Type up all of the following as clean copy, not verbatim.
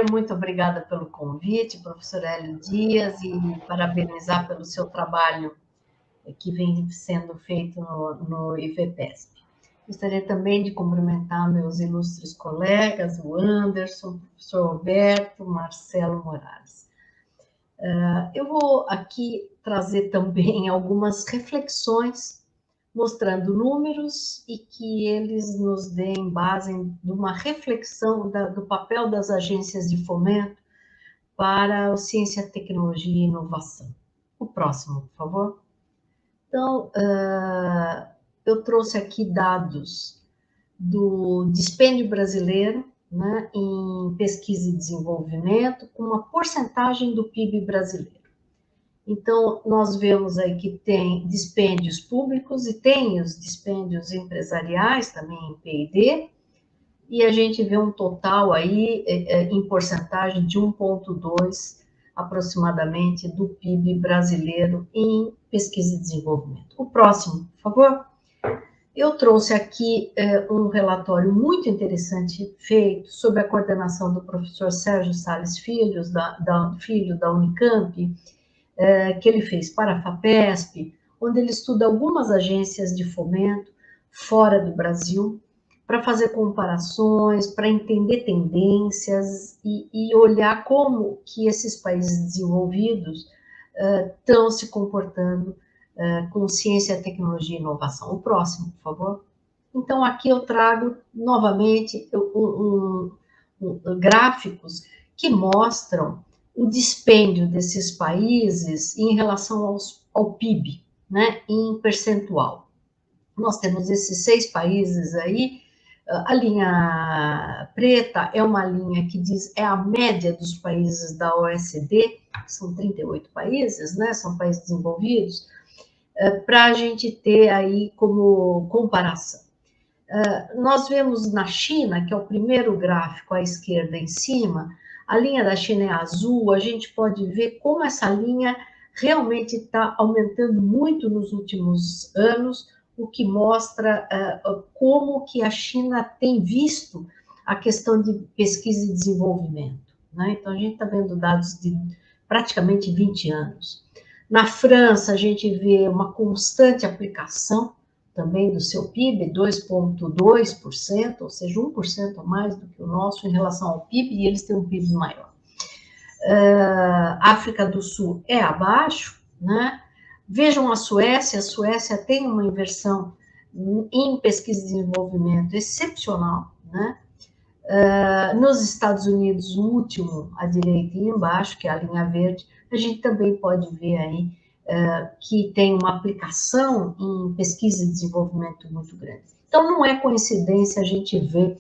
muito obrigada pelo convite, professor Hélio Dias, e parabenizar pelo seu trabalho que vem sendo feito no IFEPESP. Gostaria também de cumprimentar meus ilustres colegas, o Anderson, o professor Roberto, Marcelo Moraes. Eu vou aqui trazer também algumas reflexões, mostrando números e que eles nos deem base de uma reflexão do papel das agências de fomento para a ciência, tecnologia e inovação. O próximo, por favor. Então, eu trouxe aqui dados do dispêndio brasileiro, né, em pesquisa e desenvolvimento, com uma porcentagem do PIB brasileiro. Então, nós vemos aí que tem dispêndios públicos e tem os dispêndios empresariais também em P&D, e a gente vê um total aí em porcentagem de 1,2 aproximadamente do PIB brasileiro em pesquisa e desenvolvimento. O próximo, por favor. Eu trouxe aqui um relatório muito interessante feito sob a coordenação do professor Sérgio Salles Filho, da Unicamp, que ele fez para a FAPESP, onde ele estuda algumas agências de fomento fora do Brasil, para fazer comparações, para entender tendências e olhar como que esses países desenvolvidos estão se comportando com ciência, tecnologia e inovação. O próximo, por favor. Então, aqui eu trago novamente gráficos que mostram o dispêndio desses países em relação ao PIB, né, em percentual. Nós temos esses 6 países aí. A linha preta é uma linha que diz é a média dos países da OECD, são 38 países, né, são países desenvolvidos, para a gente ter aí como comparação. Nós vemos na China, que é o primeiro gráfico à esquerda em cima, a linha da China é azul, a gente pode ver como essa linha realmente está aumentando muito nos últimos anos, o que mostra como que a China tem visto a questão de pesquisa e desenvolvimento, né? Então, a gente está vendo dados de praticamente 20 anos. Na França, a gente vê uma constante aplicação também do seu PIB, 2,2%, ou seja, 1% a mais do que o nosso em relação ao PIB, e eles têm um PIB maior. África do Sul é abaixo, né? Vejam a Suécia tem uma inversão em pesquisa e desenvolvimento excepcional, né? Nos Estados Unidos, o último à direita e embaixo, que é a linha verde, a gente também pode ver aí que tem uma aplicação em pesquisa e desenvolvimento muito grande. Então, não é coincidência a gente ver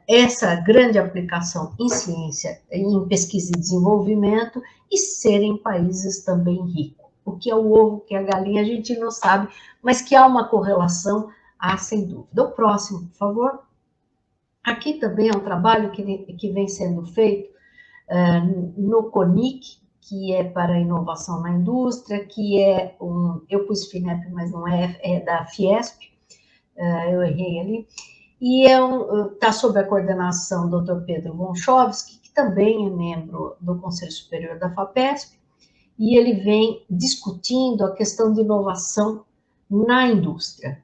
essa grande aplicação em ciência, em pesquisa e desenvolvimento, e serem países também ricos. O que é o ovo, o que é a galinha, a gente não sabe, mas que há uma correlação, há sem dúvida. O próximo, por favor. Aqui também é um trabalho que vem sendo feito no CONIC, que é para a inovação na indústria, que é eu pus FINEP, mas não é da Fiesp, eu errei ali, e está sob a coordenação do Dr. Pedro Gonchowski, que também é membro do Conselho Superior da FAPESP, e ele vem discutindo a questão de inovação na indústria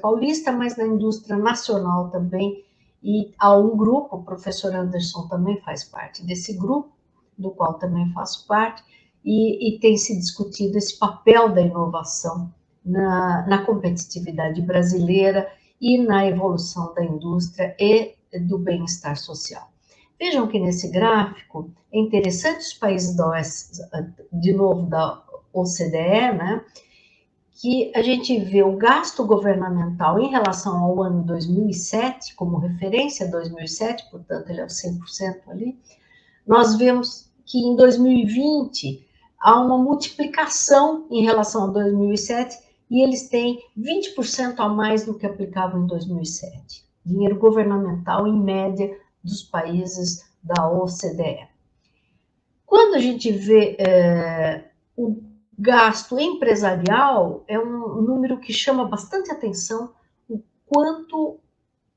paulista, mas na indústria nacional também, e há um grupo, o professor Anderson também faz parte desse grupo, do qual também faço parte, e tem se discutido esse papel da inovação na competitividade brasileira e na evolução da indústria e do bem-estar social. Vejam que nesse gráfico é interessante os países de novo da OCDE, né, que a gente vê o gasto governamental em relação ao ano 2007, como referência 2007, portanto ele é o 100% ali, nós vemos que em 2020 há uma multiplicação em relação a 2007 e eles têm 20% a mais do que aplicavam em 2007. Dinheiro governamental, em média, dos países da OCDE. Quando a gente vê o gasto empresarial, é um número que chama bastante atenção, o quanto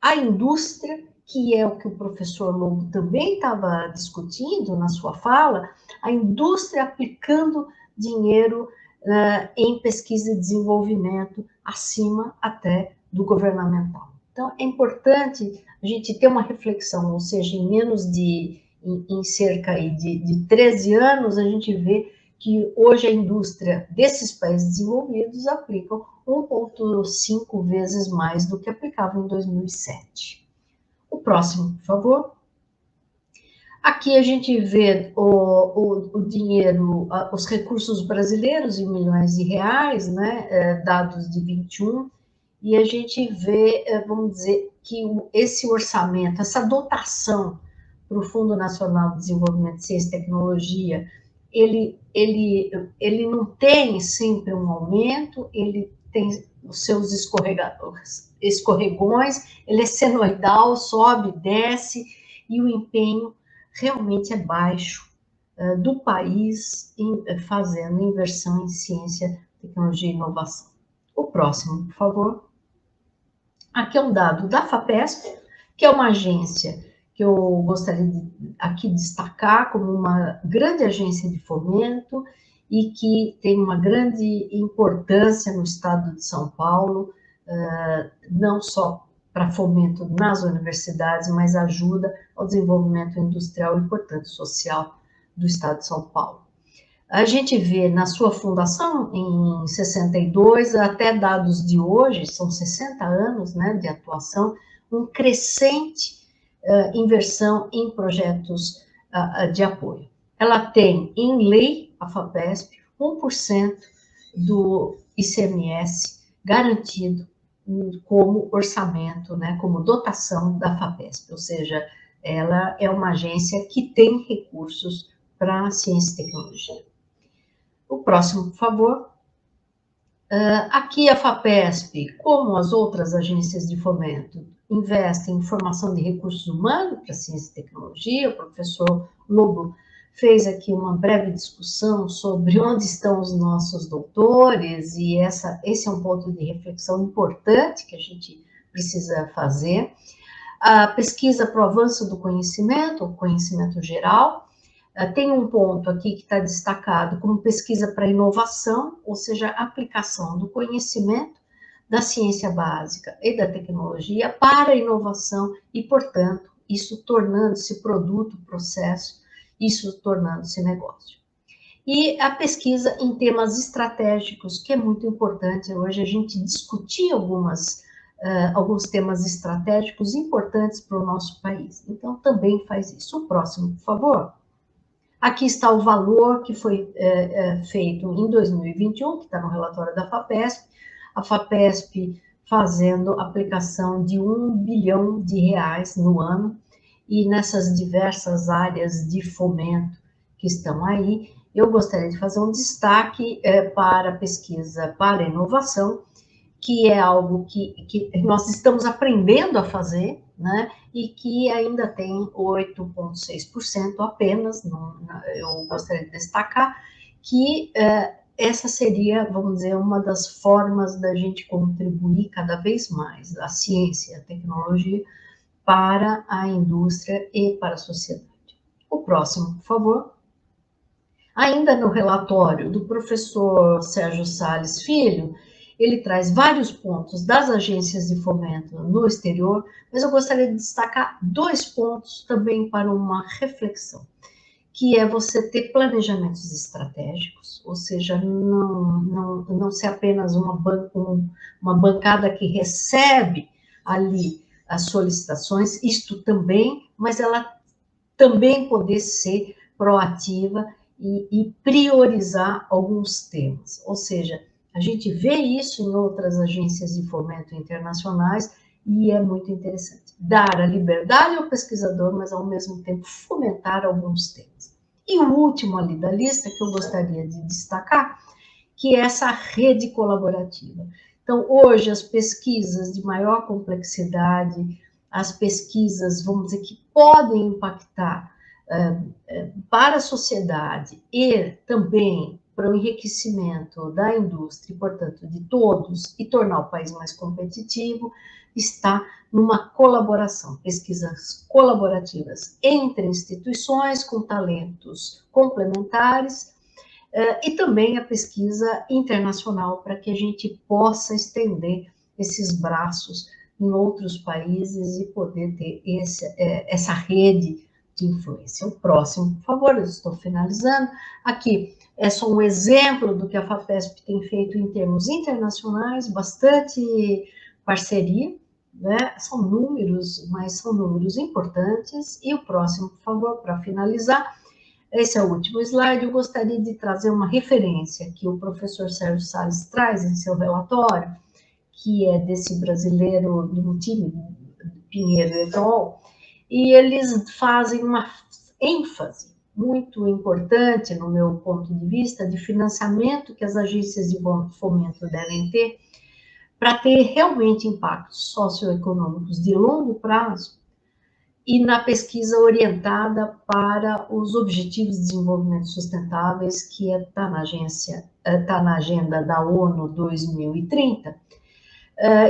a indústria, que é o que o professor Lobo também estava discutindo na sua fala, a indústria aplicando dinheiro em pesquisa e desenvolvimento, acima até do governamental. Então, é importante a gente ter uma reflexão, ou seja, em cerca de 13 anos, a gente vê que hoje a indústria desses países desenvolvidos aplicam 1,5 vezes mais do que aplicavam em 2007. O próximo, por favor. Aqui a gente vê o dinheiro, os recursos brasileiros em milhões de reais, né, dados de 21, e a gente vê, vamos dizer, que esse orçamento, essa dotação para o Fundo Nacional de Desenvolvimento de Ciência e Tecnologia, ele não tem sempre um aumento, ele tem os seus escorregões, ele é senoidal, sobe, desce, e o empenho realmente é baixo do país fazendo inversão em ciência, tecnologia e inovação. O próximo, por favor. Aqui é um dado da FAPESP, que é uma agência que eu gostaria de aqui destacar como uma grande agência de fomento e que tem uma grande importância no estado de São Paulo, não só para fomento nas universidades, mas ajuda ao desenvolvimento industrial e, portanto, social do estado de São Paulo. A gente vê na sua fundação, em 62, até dados de hoje, são 60 anos, né, de atuação, um crescente inversão em projetos de apoio. Ela tem, em lei, a FAPESP, 1% do ICMS garantido como orçamento, né, como dotação da FAPESP, ou seja, ela é uma agência que tem recursos para ciência e tecnologia. O próximo, por favor. Aqui a FAPESP, como as outras agências de fomento, investe em formação de recursos humanos para ciência e tecnologia. O professor Lobo fez aqui uma breve discussão sobre onde estão os nossos doutores, e esse é um ponto de reflexão importante que a gente precisa fazer. A pesquisa para o avanço do conhecimento, o conhecimento geral, tem um ponto aqui que está destacado como pesquisa para inovação, ou seja, a aplicação do conhecimento da ciência básica e da tecnologia para a inovação e, portanto, isso tornando-se produto, processo, isso tornando-se negócio. E a pesquisa em temas estratégicos, que é muito importante hoje a gente discutir alguns temas estratégicos importantes para o nosso país. Então, também faz isso. O próximo, por favor. Aqui está o valor que foi feito em 2021, que está no relatório da FAPESP. A FAPESP fazendo aplicação de 1 bilhão de reais no ano, e nessas diversas áreas de fomento que estão aí, eu gostaria de fazer um destaque para a pesquisa para a inovação, que é algo que nós estamos aprendendo a fazer, né, e que ainda tem 8,6% apenas, eu gostaria de destacar, que essa seria, vamos dizer, uma das formas da gente contribuir cada vez mais a ciência, a tecnologia, para a indústria e para a sociedade. O próximo, por favor. Ainda no relatório do professor Sérgio Salles Filho, ele traz vários pontos das agências de fomento no exterior, mas eu gostaria de destacar 2 pontos também para uma reflexão, que é você ter planejamentos estratégicos, ou seja, não ser apenas uma bancada que recebe ali as solicitações, isto também, mas ela também poder ser proativa e priorizar alguns temas, ou seja, a gente vê isso em outras agências de fomento internacionais e é muito interessante. Dar a liberdade ao pesquisador, mas ao mesmo tempo fomentar alguns temas. E o último ali da lista que eu gostaria de destacar, que é essa rede colaborativa. Então, hoje, as pesquisas de maior complexidade, as pesquisas, vamos dizer, que podem impactar para a sociedade e também para o enriquecimento da indústria, e, portanto, de todos, e tornar o país mais competitivo, está numa colaboração, pesquisas colaborativas entre instituições com talentos complementares, e também a pesquisa internacional, para que a gente possa estender esses braços em outros países e poder ter essa rede de influência. O próximo, por favor, eu estou finalizando. Aqui é só um exemplo do que a FAPESP tem feito em termos internacionais, bastante parceria, né? São números, mas são números importantes. E o próximo, por favor, para finalizar. Esse é o último slide. Eu gostaria de trazer uma referência que o professor Sérgio Salles traz em seu relatório, que é desse brasileiro do time, Pinheiro et al., e eles fazem uma ênfase muito importante, no meu ponto de vista, de financiamento que as agências de fomento devem ter para ter realmente impactos socioeconômicos de longo prazo e na pesquisa orientada para os Objetivos de Desenvolvimento Sustentáveis, que está na agenda da ONU 2030,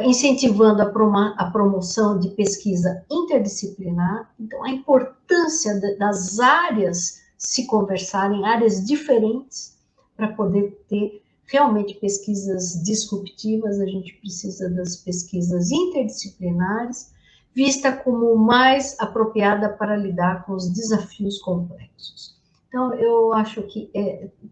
incentivando a promoção de pesquisa interdisciplinar. Então, a importância das áreas se conversarem, áreas diferentes, para poder ter realmente pesquisas disruptivas. A gente precisa das pesquisas interdisciplinares, vista como mais apropriada para lidar com os desafios complexos. Então, eu acho que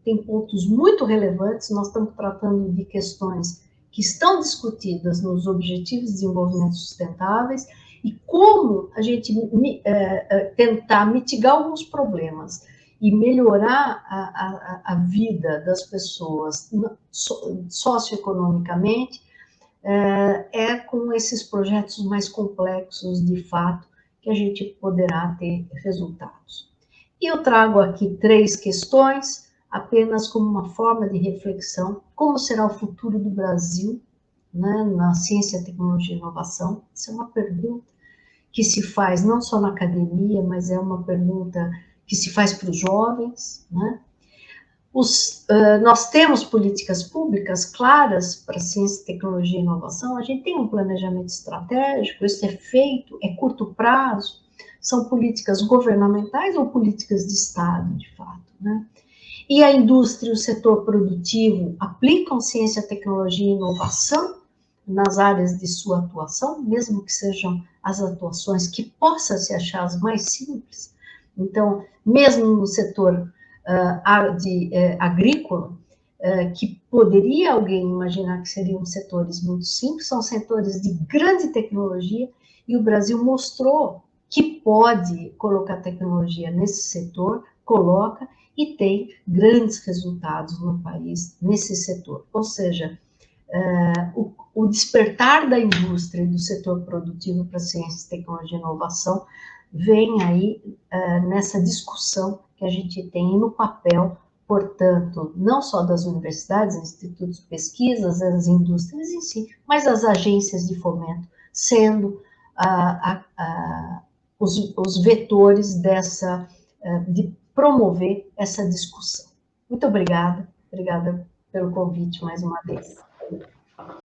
tem pontos muito relevantes. Nós estamos tratando de questões que estão discutidas nos Objetivos de Desenvolvimento Sustentáveis e como a gente tentar mitigar alguns problemas e melhorar a vida das pessoas socioeconomicamente, com esses projetos mais complexos, de fato, que a gente poderá ter resultados. E eu trago aqui 3 questões, apenas como uma forma de reflexão. Como será o futuro do Brasil, né, na ciência, tecnologia e inovação? Essa é uma pergunta que se faz não só na academia, mas é uma pergunta que se faz para os jovens, né? Nós temos políticas públicas claras para ciência, tecnologia e inovação. A gente tem um planejamento estratégico, isso é feito, é curto prazo, são políticas governamentais ou políticas de Estado, de fato, né? E a indústria e o setor produtivo aplicam ciência, tecnologia e inovação nas áreas de sua atuação, mesmo que sejam as atuações que possam se achar as mais simples. Então, mesmo no setor agrícola, que poderia alguém imaginar que seriam setores muito simples, são setores de grande tecnologia, e o Brasil mostrou que pode colocar tecnologia nesse setor, coloca, e tem grandes resultados no país nesse setor. Ou seja, o despertar da indústria e do setor produtivo para ciência, tecnologia e inovação vem aí nessa discussão que a gente tem no papel, portanto, não só das universidades, institutos de pesquisas, as indústrias em si, mas as agências de fomento, sendo os vetores de promover essa discussão. Muito obrigada pelo convite mais uma vez.